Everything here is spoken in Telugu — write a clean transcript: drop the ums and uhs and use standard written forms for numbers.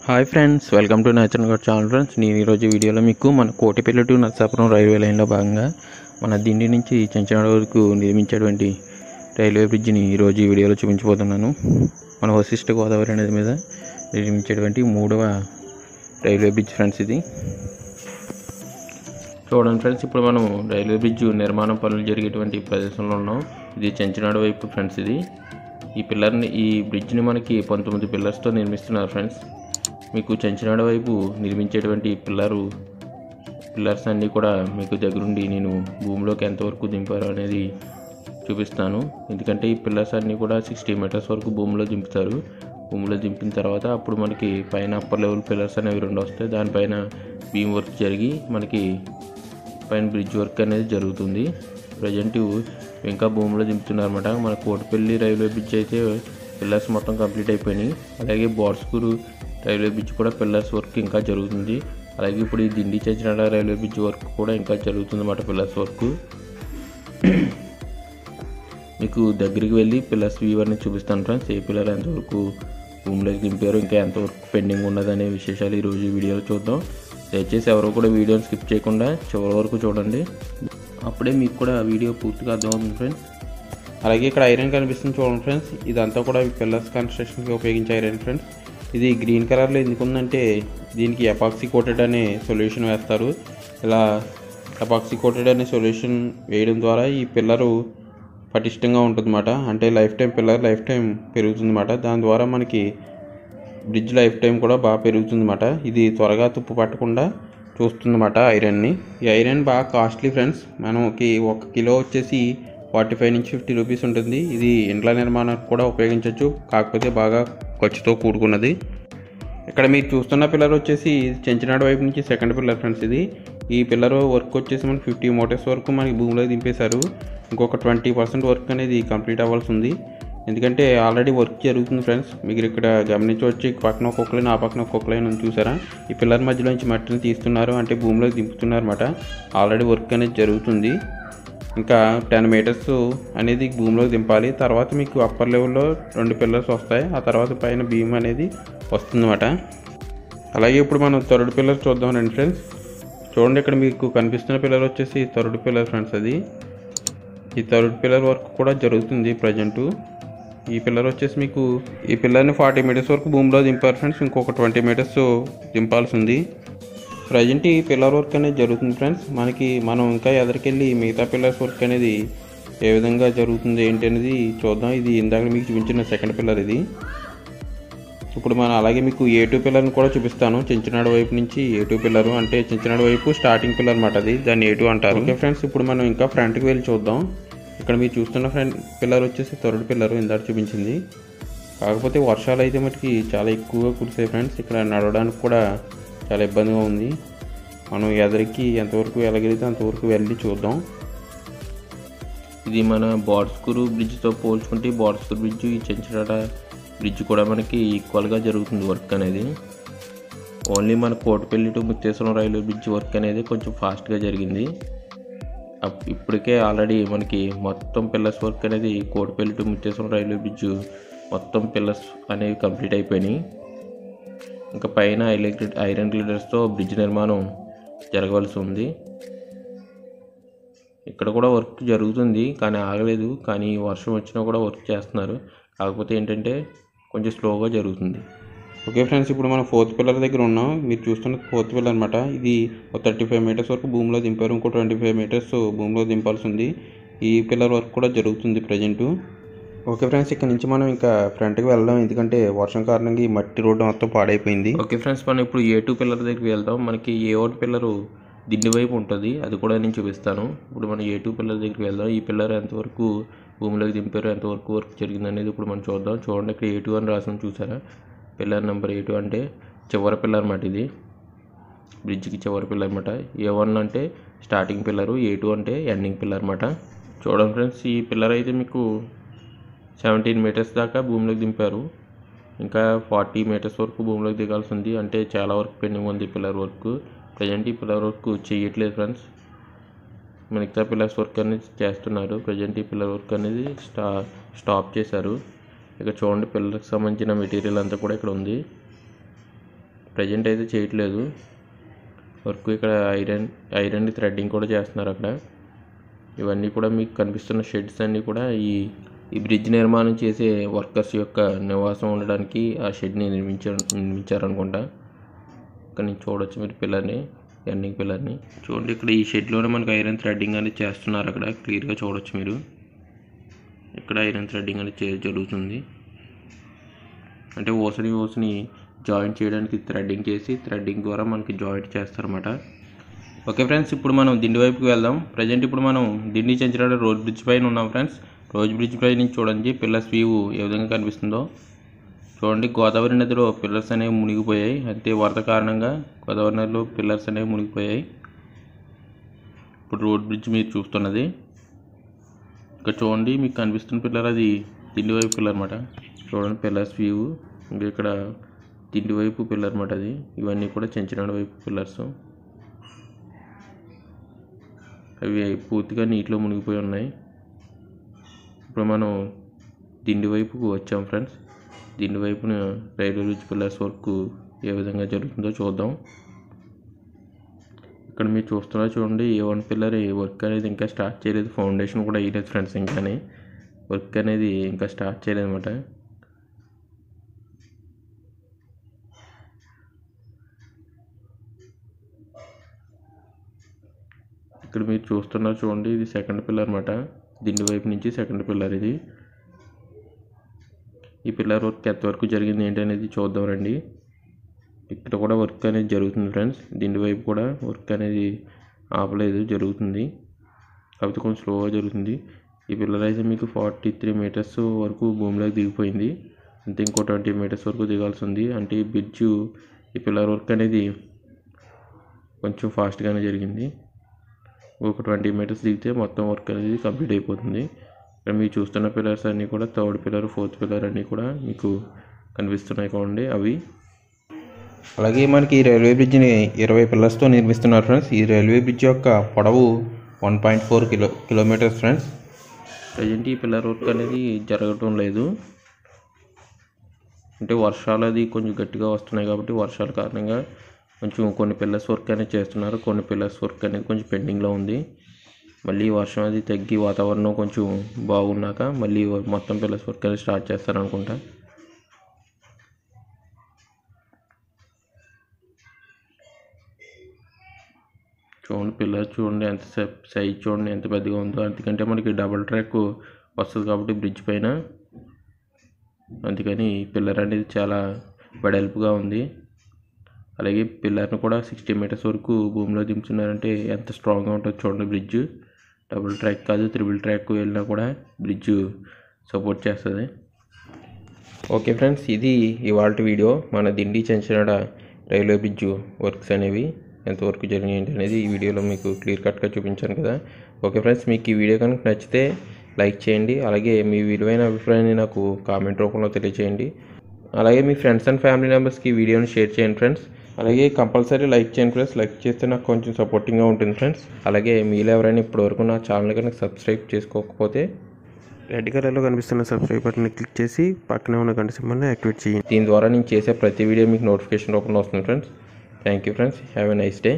Hi friends, welcome to nature channel. Friends, నేను ఈరోజు వీడియోలో మీకు మన కోటిపల్లి టు నర్సాపురం రైల్వే లైన్లో భాగంగా మన దిండి నుంచి చెంచినాడ వరకు నిర్మించేటువంటి రైల్వే బ్రిడ్జిని ఈరోజు ఈ వీడియోలో చూపించబోతున్నాను. మన వశిష్ఠ గోదావరి నది మీద నిర్మించేటువంటి 3వ రైల్వే బ్రిడ్జ్ ఫ్రెండ్స్. ఇది చూడండి ఫ్రెండ్స్, ఇప్పుడు మనం రైల్వే బ్రిడ్జ్ నిర్మాణం పనులు జరిగేటువంటి ప్రదేశంలో ఉన్నాం. ఇది చెంచినాడ వైపు ఫ్రెండ్స్. ఈ బ్రిడ్జ్ని మనకి 19 పిల్లర్స్తో నిర్మిస్తున్నారు ఫ్రెండ్స్. మీకు చెంచినాడ వైపు నిర్మించేటువంటి పిల్లర్స్ అన్నీ కూడా మీకు దగ్గరుండి నేను భూమిలోకి ఎంతవరకు దింపారు అనేది చూపిస్తాను. ఎందుకంటే ఈ పిల్లర్స్ అన్నీ కూడా 60 మీటర్స్ వరకు భూమిలో దింపుతారు. భూమిలో దింపిన తర్వాత అప్పుడు మనకి పైన అప్పర్ లెవెల్ పిల్లర్స్ అనేవి 2 వస్తాయి. దానిపైన బీమ్ వర్క్ జరిగి మనకి పైన బ్రిడ్జ్ వర్క్ అనేది జరుగుతుంది. ప్రజెంట్ ఇంకా భూమిలో దింపుతున్నారు అన్నమాట. మన కోటిపల్లి రైల్వే బ్రిడ్జ్ అయితే పిల్లర్స్ మొత్తం కంప్లీట్ అయిపోయినాయి. అలాగే బోడసకూరు రైల్వే బ్రిడ్జ్ కూడా పిల్లర్స్ వర్క్ ఇంకా జరుగుతుంది. అలాగే ఇప్పుడు ఈ దిండి చెంచినాడ రైల్వే బ్రిడ్జ్ వర్క్ కూడా ఇంకా జరుగుతుంది అన్నమాట. పిల్లర్స్ వర్క్ మీకు దగ్గరికి వెళ్ళి పిల్లర్స్ వీవర్ని చూపిస్తాను ఫ్రెండ్స్. ఏ పిల్లర్ ఎంతవరకు భూమిలోకి దింపారు, ఇంకా ఎంతవరకు పెండింగ్ ఉన్నదనే విశేషాలు ఈరోజు వీడియోలో చూద్దాం. దయచేసి ఎవరు కూడా వీడియోని స్కిప్ చేయకుండా చివరి వరకు చూడండి. అప్పుడే మీకు కూడా వీడియో పూర్తిగా అర్థమవుతుంది ఫ్రెండ్స్. అలాగే ఇక్కడ ఐరన్ కనిపిస్తుంది చూడండి ఫ్రెండ్స్. ఇదంతా కూడా పిల్లర్స్ కన్స్ట్రక్షన్కి ఉపయోగించే ఐరన్ ఫ్రెండ్స్. ఇది గ్రీన్ కలర్లో ఎందుకు ఉందంటే దీనికి ఎపాక్సీ కోటెడ్ అనే సొల్యూషన్ వేస్తారు. ఇలా ఎపాక్సీ కోటెడ్ అనే సొల్యూషన్ వేయడం ద్వారా ఈ పిల్లరు పటిష్టంగా ఉంటుందన్నమాట. అంటే లైఫ్ టైం పెరుగుతుందన్నమాట. దాని ద్వారా మనకి బ్రిడ్జ్ లైఫ్ టైం కూడా బాగా పెరుగుతుందన్నమాట. ఇది త్వరగా తుప్పు పట్టకుండా చూస్తుందన్నమాట ఐరన్ని. ఈ ఐరన్ బాగా కాస్ట్లీ ఫ్రెండ్స్. మనకి 1 కిలో వచ్చేసి 45 నుంచి 50 రూపీస్ ఉంటుంది. ఇది ఇండ్ల నిర్మాణానికి కూడా ఉపయోగించవచ్చు, కాకపోతే బాగా ఖర్చుతో కూడుకున్నది. ఇక్కడ మీరు చూస్తున్న పిల్లర్ వచ్చేసి చెంచినాడ వైపు నుంచి సెకండ్ పిల్లర్ ఫ్రెండ్స్. ఈ పిల్లర్ వర్క్ వచ్చేసి మనకి 50 మీటర్స్ వరకు మనకి భూమిలో దింపేశారు. ఇంకొక 20% వర్క్ అనేది కంప్లీట్ అవ్వాల్సి ఉంది. ఎందుకంటే ఆల్రెడీ వర్క్ జరుగుతుంది ఫ్రెండ్స్. మీరు ఇక్కడ గమనించవచ్చు, పక్కన ఒక్కొక్క లైన్, ఆ పక్కన ఒక్కొక్క లైన్ ఉంది చూసారా. ఈ పిల్లర్ మధ్యలో నుంచి మట్టిని తీస్తున్నారు, అంటే భూమిలోకి దింపుతున్నారు అన్నమాట. ఆల్రెడీ వర్క్ అనేది జరుగుతుంది. ఇంకా 10 మీటర్స్ అనేది భూమిలో దింపాలి. తర్వాత మీకు అప్పర్ లెవెల్లో 2 పిల్లర్స్ వస్తాయి. ఆ తర్వాత పైన బీమ్ అనేది వస్తుందన్నమాట. అలాగే ఇప్పుడు మనం థర్డ్ పిల్లర్ చూద్దాం రండి ఫ్రెండ్స్. చూడండి, ఇక్కడ మీకు కనిపిస్తున్న పిల్లర్ వచ్చేసి థర్డ్ పిల్లర్ ఫ్రెండ్స్. ఈ థర్డ్ పిల్లర్ వర్క్ కూడా జరుగుతుంది ప్రజెంట్. ఈ పిల్లర్ వచ్చేసి మీకు ఈ పిల్లర్ని 40 మీటర్స్ వరకు భూమిలో దింపారు ఫ్రెండ్స్. ఇంకొక 20 మీటర్స్ దింపాల్సి ఉంది. ప్రజెంట్ ఈ పిల్లర్ వర్క్ అనేది జరుగుతుంది ఫ్రెండ్స్. మనం ఇంకా ఎదరికెళ్ళి మిగతా పిల్లర్స్ వర్క్ అనేది ఏ విధంగా జరుగుతుంది ఏంటి అనేది చూద్దాం. ఇది ఇందాక మీకు చూపించిన సెకండ్ పిల్లర్. ఇప్పుడు మనం అలాగే మీకు A2 పిల్లర్ని కూడా చూపిస్తాను. చెంచినాడ వైపు నుంచి A2 పిల్లర్, అంటే చెంచినాడ వైపు స్టార్టింగ్ పిల్లర్ అన్నమాట. దాన్ని A2 అంటారు. ఓకే ఫ్రెండ్స్, ఇప్పుడు మనం ఇంకా ఫ్రంట్కి వెళ్ళి చూద్దాం. ఇక్కడ మీరు చూస్తున్న ఫ్రంట్ పిల్లర్ వచ్చేసి థర్డ్ పిల్లర్ ఇందాక చూపించింది. కాకపోతే వర్షాలు అయితే మటుకి చాలా ఎక్కువగా కురిసాయి ఫ్రెండ్స్. ఇక్కడ నడవడానికి కూడా చాలా ఇబ్బందిగా ఉంది. మనం ఎదరికి ఎంతవరకు వెళ్ళగలిగితే అంతవరకు వెళ్ళి చూద్దాం. ఇది మన బోడసకూరు బ్రిడ్జ్తో పోల్చుకుంటే బోడసకూరు బ్రిడ్జ్, ఈ చెంచినాడ బ్రిడ్జ్ కూడా మనకి ఈక్వల్గా జరుగుతుంది వర్క్ అనేది. ఓన్లీ మన Kotipalli to Mutteswaram railway bridge work అనేది కొంచెం ఫాస్ట్గా జరిగింది. ఇప్పటికే ఆల్రెడీ మనకి మొత్తం పిల్లర్స్ వర్క్ అనేది Kotipalli to Mutteswaram railway bridge మొత్తం పిల్లర్స్ అనేవి కంప్లీట్ అయిపోయినాయి. ఇంకా పైన ఐరన్ గ్లిడర్స్తో బ్రిడ్జ్ నిర్మాణం జరగవలసి ఉంది. ఇక్కడ కూడా వర్క్ జరుగుతుంది, కానీ ఆగలేదు. కానీ వర్షం వచ్చినా కూడా వర్క్ చేస్తున్నారు. కాకపోతే ఏంటంటే కొంచెం స్లోగా జరుగుతుంది. ఓకే ఫ్రెండ్స్, ఇప్పుడు మనం 4th పిల్లర్ దగ్గర ఉన్నాం. మీరు చూస్తున్న 4th పిల్లర్ అనమాట. ఇది 35 మీటర్స్ వరకు భూమిలో దింపారు. ఇంకో 25 మీటర్స్ భూమిలో దింపాల్సి ఉంది. ఈ పిల్లర్ వర్క్ కూడా జరుగుతుంది ప్రజెంట్. ఓకే ఫ్రెండ్స్, ఇక్కడ నుంచి మనం ఇంకా ఫ్రంట్కి వెళ్దాం. ఎందుకంటే వర్షం కారణంగా ఈ మట్టి రోడ్డు మొత్తం పాడైపోయింది. ఓకే ఫ్రెండ్స్, మనం ఇప్పుడు A2 పిల్లర్ దగ్గరికి వెళ్దాం. మనకి A1 పిల్లరు దిండి వైపు ఉంటుంది, అది కూడా నేను చూపిస్తాను. ఇప్పుడు మనం A2 పిల్లర్ దగ్గరికి వెళ్దాం. ఈ పిల్లర్ ఎంతవరకు భూమిలోకి దింపారు, ఎంతవరకు వర్క్ జరిగింది అనేది ఇప్పుడు మనం చూద్దాం. చూడండి, ఇక్కడ A2 అని రాసిన చూసారా. పిల్లర్ నెంబర్ A2 అంటే చివరి పిల్లర్ అన్నమాట. ఇది బ్రిడ్జ్కి చివరి పిల్లర్ అన్నమాట. A1 అంటే స్టార్టింగ్ పిల్లరు, A2 అంటే ఎండింగ్ పిల్లర్ అన్నమాట. చూడండి ఫ్రెండ్స్, ఈ పిల్లర్ అయితే మీకు 17 మీటర్స్ దాకా భూమిలోకి దింపారు. ఇంకా 40 మీటర్స్ వరకు భూమిలోకి దిగాల్సి ఉంది. అంటే చాలా వర్క్ పెండింగ్ ఉంది పిల్లర్ వర్క్. ప్రజెంట్ ఈ పిల్లర్ వర్క్ చేయట్లేదు ఫ్రెండ్స్. మిగతా పిల్లర్స్ వర్క్ అనేది చేస్తున్నారు. ప్రజెంట్ ఈ పిల్లర్ వర్క్ అనేది స్టాప్ చేశారు. ఇక్కడ చూడండి, పిల్లర్కి సంబంధించిన మెటీరియల్ అంతా కూడా ఇక్కడ ఉంది. ప్రజెంట్ అయితే చేయట్లేదు వర్క్. ఇక్కడ ఐరన్ థ్రెడ్డింగ్ కూడా చేస్తున్నారు అక్కడ. ఇవన్నీ కూడా మీకు కనిపిస్తున్న షెడ్స్ అన్నీ కూడా ఈ బ్రిడ్జ్ నిర్మాణం చేసే వర్కర్స్ యొక్క నివాసం ఉండడానికి ఆ షెడ్ని నిర్మించారనుకుంటా. ఇక్కడ నుంచి చూడవచ్చు మీరు పిల్లర్ని, ఎండింగ్ పిల్లర్ని చూడండి. ఇక్కడ ఈ షెడ్లోనే మనకు ఐరన్ థ్రెడ్డింగ్ అనేది చేస్తున్నారు. అక్కడ క్లియర్గా చూడవచ్చు మీరు. ఇక్కడ ఐరన్ థ్రెడ్డింగ్ అనేది జరుగుతుంది. అంటే ఓసని జాయింట్ చేయడానికి థ్రెడ్డింగ్ చేసి థ్రెడ్డింగ్ ద్వారా మనకి జాయింట్ చేస్తారన్నమాట. ఓకే ఫ్రెండ్స్, ఇప్పుడు మనం దిండి వైపుకి వెళ్దాం. ప్రజెంట్ ఇప్పుడు మనం దిండి చెంచినాడ రోడ్ బ్రిడ్జ్ పైన ఉన్నాం ఫ్రెండ్స్. రోడ్ బ్రిడ్జ్ పై నుంచి చూడండి పిల్లర్స్ వ్యూ ఏ విధంగా కనిపిస్తుందో చూడండి. గోదావరి నదిలో పిల్లర్స్ అనేవి మునిగిపోయాయి. అంటే వరద కారణంగా గోదావరి నదిలో పిల్లర్స్ అనేవి మునిగిపోయాయి. ఇప్పుడు రోడ్ బ్రిడ్జ్ మీరు చూస్తున్నది ఇక్కడ చూడండి. మీకు కనిపిస్తున్న పిల్లర్ అది దిండి వైపు పిల్లర్ అన్నమాట. చూడండి పిల్లర్స్ వ్యూ. ఇంకా ఇక్కడ దిండి వైపు పిల్లర్ అన్నమాట అది. ఇవన్నీ కూడా చెంచినాడ వైపు పిల్లర్స్. అవి పూర్తిగా నీటిలో మునిగిపోయి ఉన్నాయి. ఇప్పుడు మనం దిండి వైపుకు వచ్చాం ఫ్రెండ్స్. దిండి వైపున రైల్వే బ్రిడ్జ్ పిల్లర్స్ వర్క్ ఏ విధంగా జరుగుతుందో చూద్దాం. ఇక్కడ మీరు చూస్తున్నారు చూడండి. A1 పిల్లర్ వర్క్ అనేది ఇంకా స్టార్ట్ చేయలేదు. ఫౌండేషన్ కూడా వేయలేదు ఫ్రెండ్స్. ఇంకానే వర్క్ అనేది ఇంకా స్టార్ట్ చేయలేదు అనమాట. ఇక్కడ మీరు చూస్తున్నారు చూడండి. ఇది సెకండ్ పిల్లర్ అన్నమాట. దిండి వైపు నుంచి సెకండ్ పిల్లర్ ఇది. ఈ పిల్లర్ వర్క్ ఎంతవరకు జరిగింది ఏంటి అనేది చూద్దాం రండి. ఇక్కడ కూడా వర్క్ అనేది జరుగుతుంది ఫ్రెండ్స్. దిండి వైపు కూడా వర్క్ అనేది ఆపలేదు, జరుగుతుంది. కాకపోతే కొంచెం స్లోగా జరుగుతుంది. ఈ పిల్లర్ అయితే మీకు 43 మీటర్స్ వరకు భూమిలోకి దిగిపోయింది. అంతే ఇంకో 20 మీటర్స్ వరకు దిగాల్సి ఉంది. అంటే ఈ బ్రిడ్జ్ ఈ పిల్లర్ వర్క్ అనేది కొంచెం ఫాస్ట్గానే జరిగింది. ఒక 20 మీటర్స్ దిగితే మొత్తం వర్క్ అనేది కంప్లీట్ అయిపోతుంది. ఇక్కడ మీరు చూస్తున్న పిల్లర్స్ అన్నీ కూడా థర్డ్ పిల్లర్, ఫోర్త్ పిల్లర్ అన్నీ కూడా మీకు కనిపిస్తున్నాయి కావండి అవి. అలాగే మనకి ఈ రైల్వే బ్రిడ్జ్ని 20 పిల్లర్స్తో నిర్మిస్తున్నారు ఫ్రెండ్స్. ఈ రైల్వే బ్రిడ్జ్ యొక్క పొడవు 1.4 కిలోమీటర్స్ ఫ్రెండ్స్. ప్రజెంట్ ఈ పిల్లర్ వర్క్ అనేది జరగటం లేదు. అంటే వర్షాలు అది కొంచెం గట్టిగా వస్తున్నాయి కాబట్టి వర్షాల కారణంగా కొంచెం కొన్ని పిల్లర్స్ వర్క్ అనేది చేస్తున్నారు. కొన్ని పిల్లర్స్ వర్క్ అనేది కొంచెం పెండింగ్లో ఉంది. మళ్ళీ వర్షం అది తగ్గి వాతావరణం కొంచెం బాగున్నాక మళ్ళీ మొత్తం పిల్లర్స్ వర్క్ అనేది స్టార్ట్ చేస్తారనుకుంటా. చూడండి పిల్లర్ చూడండి ఎంత సైజ్ చూడండి ఎంత పెద్దగా ఉందో. అందుకంటే మనకి డబుల్ ట్రాక్ వస్తుంది కాబట్టి బ్రిడ్జ్ పైన, అందుకని పిల్లర్ అనేది చాలా వెడల్పుగా ఉంది. అలాగే పిల్లర్ని కూడా 60 మీటర్స్ వరకు భూమిలో దింపుతున్నారంటే ఎంత స్ట్రాంగ్గా ఉంటుందో చూడండి. బ్రిడ్జ్ డబుల్ ట్రాక్ కాదు, త్రిబుల్ ట్రాక్ వెళ్ళినా కూడా బ్రిడ్జ్ సపోర్ట్ చేస్తుంది. ఓకే ఫ్రెండ్స్, ఇది ఇవాళ వీడియో. మన దిండి చెంచినాడ రైల్వే బ్రిడ్జ్ వర్క్స్ అనేవి ఎంతవరకు జరిగాయి అనేది ఈ వీడియోలో మీకు క్లియర్ కట్గా చూపించాను కదా. ఓకే ఫ్రెండ్స్, మీకు ఈ వీడియో కనుక నచ్చితే లైక్ చేయండి. అలాగే మీ విలువైన అభిప్రాయాన్ని నాకు కామెంట్ రూపంలో తెలియజేయండి. అలాగే మీ ఫ్రెండ్స్ అండ్ ఫ్యామిలీ మెంబర్స్కి ఈ వీడియోని షేర్ చేయండి ఫ్రెండ్స్. అలాగే కంపల్సరీ లైక్ చేయండి ఫ్రెండ్స్. లైక్ చేస్తే నాకు కొంచెం సపోర్టింగ్గా ఉంటుంది ఫ్రెండ్స్. అలాగే మీరు ఎవరైనా ఇప్పటివరకు నా ఛానల్ కనుక సబ్స్క్రైబ్ చేసుకోకపోతే రెడ్ కలర్లో కనిపిస్తున్న సబ్స్క్రైబ్ బటన్ని క్లిక్ చేసి పక్కనే ఉన్న గంట సింబల్ని యాక్టివేట్ చేయండి. దీని ద్వారా నేను చేసే ప్రతి వీడియో మీకు నోటిఫికేషన్ రూపంలో వస్తుంది friends. Thank you friends. Have a nice day.